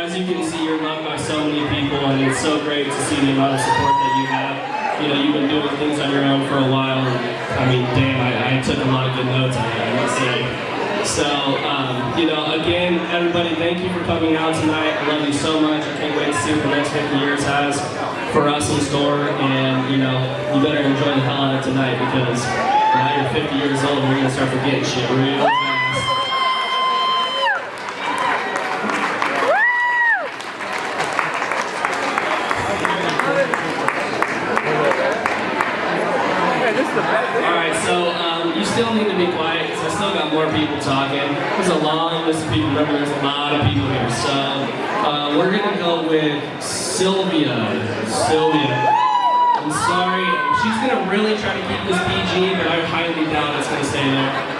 as you can see, you're loved by so many people, and it's so great to see the amount of support that you have. You know, you've been doing things on your own for a while. I mean, damn, I took a lot of good notes on that, I must say. So, you know, again, everybody, thank you for coming out tonight. I love you so much. I can't wait to see what the next 50 years has for us in store. And, you know, you better enjoy the hell out of tonight, because now you're 50 years old and you're going to start forgetting shit real fast. Alright, so you still need to be quiet, because I still got more people talking. There's a long list of people. Remember, there's a lot of people here. So we're going to go with Sylvia. I'm sorry. She's going to really try to keep this PG, but I highly doubt it's going to stay there.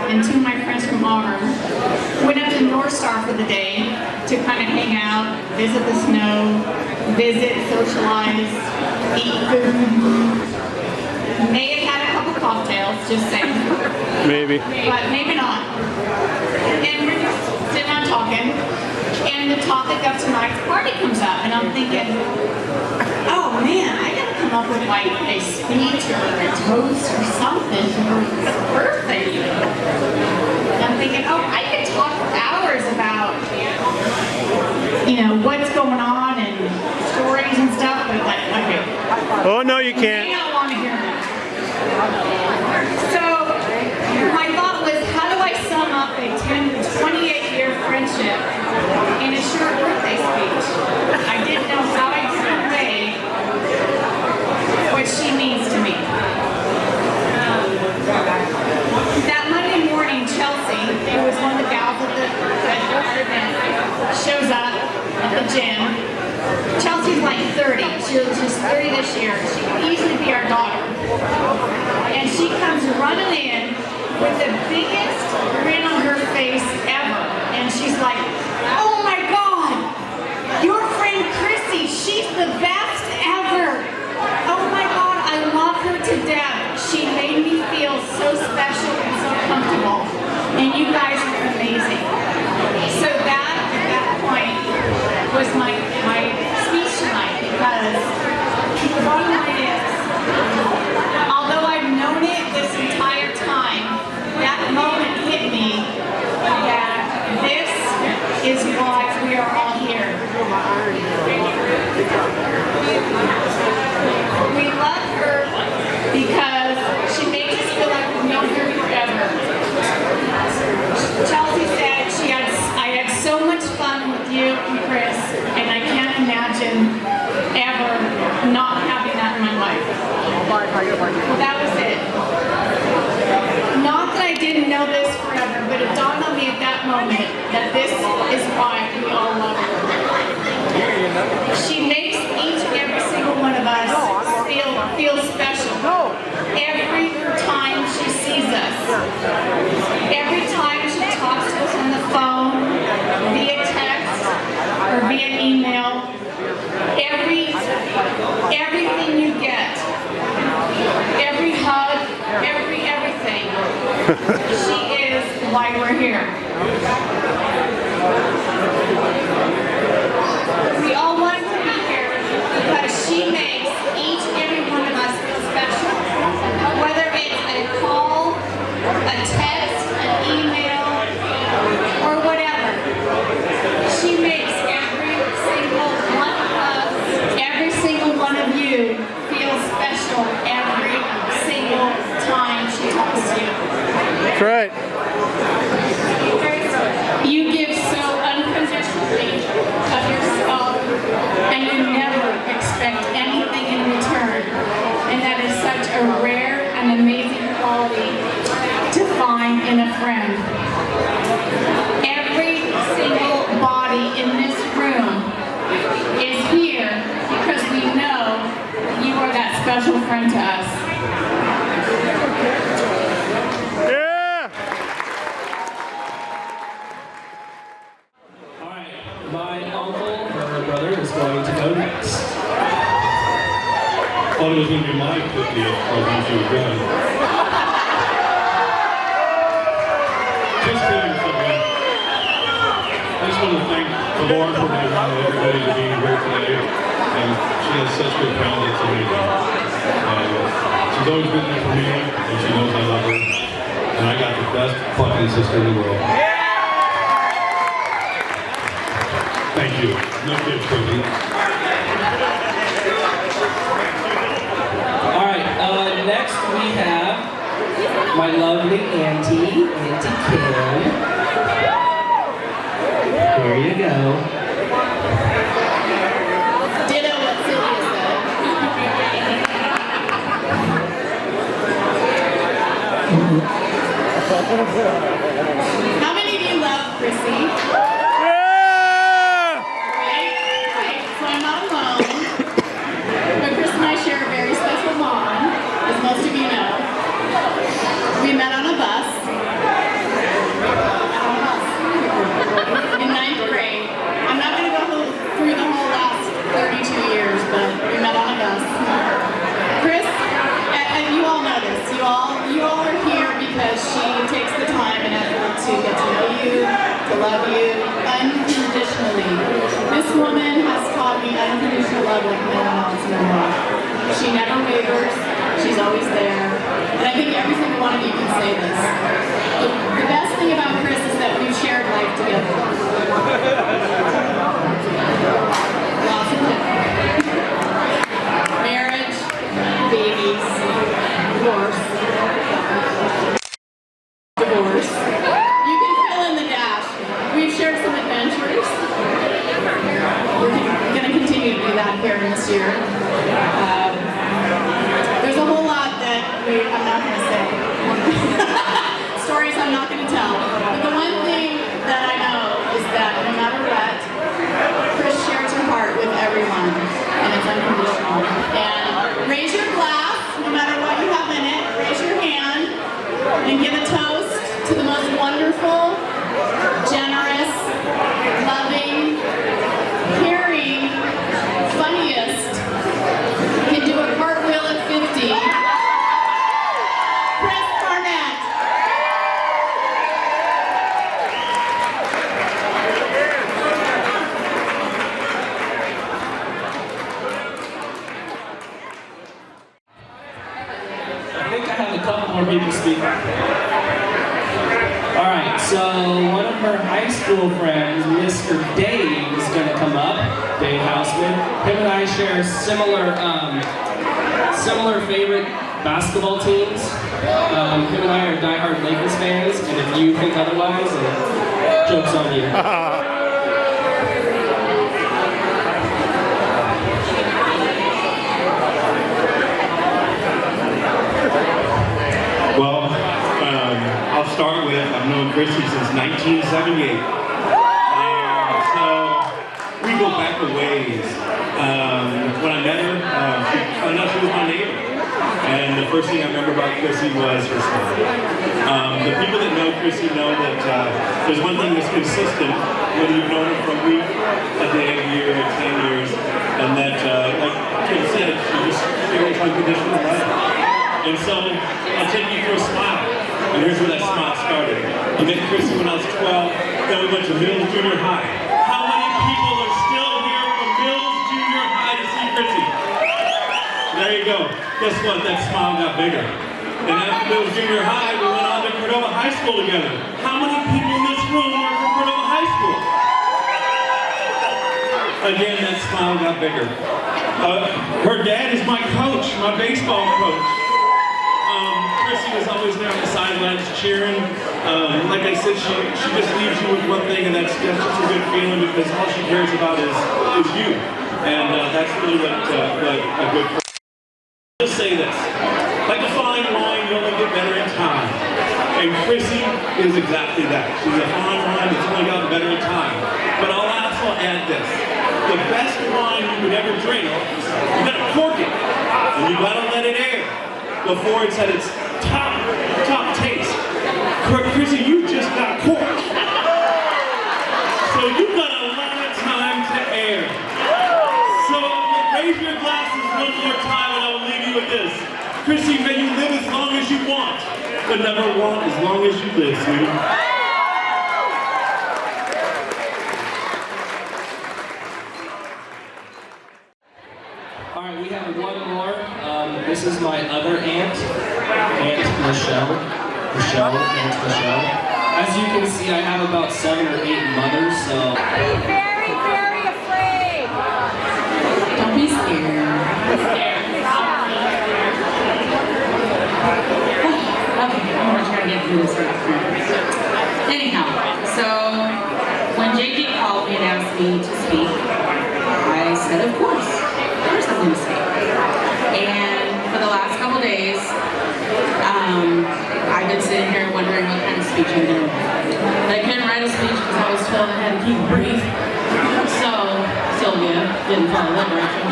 And two of my friends from Auburn went up to North Star for the day to kind of hang out, visit the snow, visit, socialize, eat food. May have had a couple cocktails, just saying. Maybe. But maybe not. And we're just sitting on talking, and the topic of tonight's party comes up, and I'm thinking, oh man, I gotta come up with like a speech or a toast or something for his birthday. And I'm thinking, oh, I could talk for hours about, you know, what's going on and stories and stuff, but like, okay. Oh no, you can't. You don't want to hear that. So my thought was, how do I sum up a 28-year friendship in a short birthday speech? I didn't know how I'd convey what she means to me. That Monday morning, Chelsea, who was one of the gals at the event, shows up at the gym. Chelsea's like 30. She's 30 this year. She could easily be our daughter. And she comes running in with the biggest grin on her face ever. And she's like, oh my God, your friend Crissy, she's the best ever. Oh my God, I love her to death. She made me feel so special and so comfortable. And you guys are amazing. So that, at that point, was my speech tonight, because the bottom line is, although I've known it this entire time, that moment hit me that this is why we are all here. We love her because she makes us feel like we've known her forever. Chelsea said I had so much fun with you and Cris, and I can't imagine ever not having that in my life. Well, that was it. Not that I didn't know this forever, but it dawned on me at that moment that this is why we all love her. She makes each and every single one of us feel special. Every time she sees us. Every time she talks to us on the phone, via text, or via email. Everything you get. Every hug, everything. She is why we're here. We all want to be here because she makes each and every one of us feel special. Whether it's a call, a text, an email, or whatever. She makes every single one of us, every single one of you feel special every single time she talks to you. That's right. You give so unconditionally of yourself, and you never expect anything in return. And that is such a rare and amazing quality to find in a friend. Every single body in this room special friend to us. Yeah! All right, my uncle, her brother, is going to go next. Thought it was going to be my 50th once you were done. Just kidding, Sylvia. I just want to thank the Lord for everybody to being here today. And she has such good friends, it's amazing. She's always been there for me, and she knows I love her. And I got the best fucking sister in the world. Thank you. No kidding, Sylvia. Next we have my lovely Auntie Kim. There you go. Ditto what Sylvia said. How many of you love Crissy? Yeah! Right? So I'm not alone. But Chris and I share a very special bond, as most of you know. We met on a bus. In 9th grade. I'm not going to go through the whole last 32 years, but we met on a bus. Chris, and you all know this. You all are here because she takes the time and effort to get to know you, to love you unconditionally. This woman has taught me unconditional love like no one else in the world. She never wavers. She's always there. And I think every single one of you can say this. The best thing about Chris is that we've shared life together. Lots of it. Marriage, babies, divorce. You can fill in the dash. We've shared some adventures. We're going to continue to do that here in this year. There's a whole lot that I'm not going to say. Stories I'm not going to tell. But the one thing that I know is that no matter what, Chris shares her heart with everyone, and it's unconditional. And raise your glass, no matter what you have in it. Raise your hand and give a toast to the most wonderful, generous, loving, caring, funniest, can do a cartwheel at 50. Anklam-Barnette. I think I have a couple more people speaking. Alright, so one of her high school friends, Mr. Dave, is going to come up. Dave Houseman. Him and I share similar favorite basketball teams. Him and I are diehard Lakers fans, and if you think otherwise, then joke's on you. Well, I'll start with, I've known Crissy since 1978. So, we go back a ways. When I met her, she found out she was my neighbor. And the first thing I remember about Crissy was her smile. The people that know Crissy know that there's one thing that's consistent, whether you've known her for a week, a day, a year, or 10 years, and that, like Kim said, she was unconditional love. And so, I'll take you through a smile. And here's where that smile started. I met Crissy when I was 12, then we went to Mills Junior High. How many people are still here from Mills Junior High to see Crissy? There you go. Guess what? That smile got bigger. And after Mills Junior High, we went on to Cordova High School together. How many people in this room are from Cordova High School? Again, that smile got bigger. Her dad is my coach, my baseball coach. Crissy was always there on the sidelines cheering. Like I said, she just leaves you with one thing, and that's just a good feeling because all she cares about is you. And that's really what a good person. Just say this. Like a fine wine, you only get better in time. And Crissy is exactly that. She's a fine wine that's only gotten better in time. But I'll also add this. The best wine you could ever drink, you gotta cork it. And you gotta let it air before it's at its top taste. Crissy, you just got corked. So you got a lot of time to air. So raise your glasses one more time and I will leave you with this. Crissy, may you live as long as you want, but never want as long as you live, sweetie. All right, we have one more. This is my other aunt, Aunt Michelle. Aunt Michelle. As you can see, I have about 7 or 8 mothers, so. Be very, very afraid. Don't be scared. Okay, I'm gonna try to get through this right now. Anyhow, so when JJ called me and asked me to speak, I said, of course I'm going to speak. And for the last couple days, I've been sitting here wondering what kind of speech I'm doing. I couldn't write a speech because I was told I had to keep brief. So, Sylvia didn't follow that direction.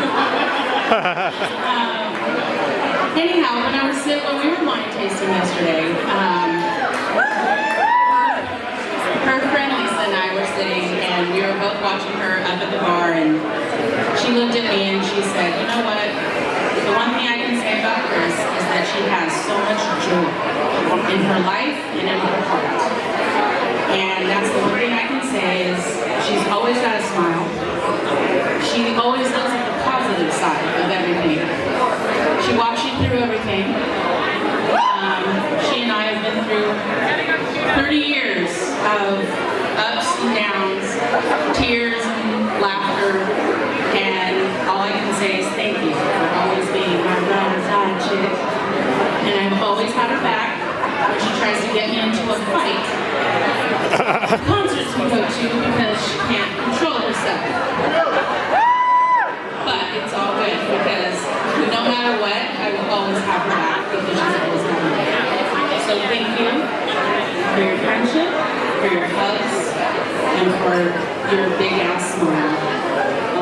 Anyhow, when we were wine tasting yesterday, her friend Lisa and I were sitting and we were both watching her up at the bar, and she looked at me and she said, you know what, the one thing I can say about Cris is that she has so much joy in her life and in her heart. And that's the one thing I can say is she's always got a smile. She always looks at the positive side of everything. She walks you through everything. She and I have been through 30 years of ups and downs, tears and laughter, and all I can say is thank you for always being my ride or die chick. And I've always had her back when she tries to get me into a fight. Concerts we go to because she can't control herself. But it's all good because no matter what, I will always have her back because she's always got me back. So thank you for your friendship, for your hugs, and for your big ass smile.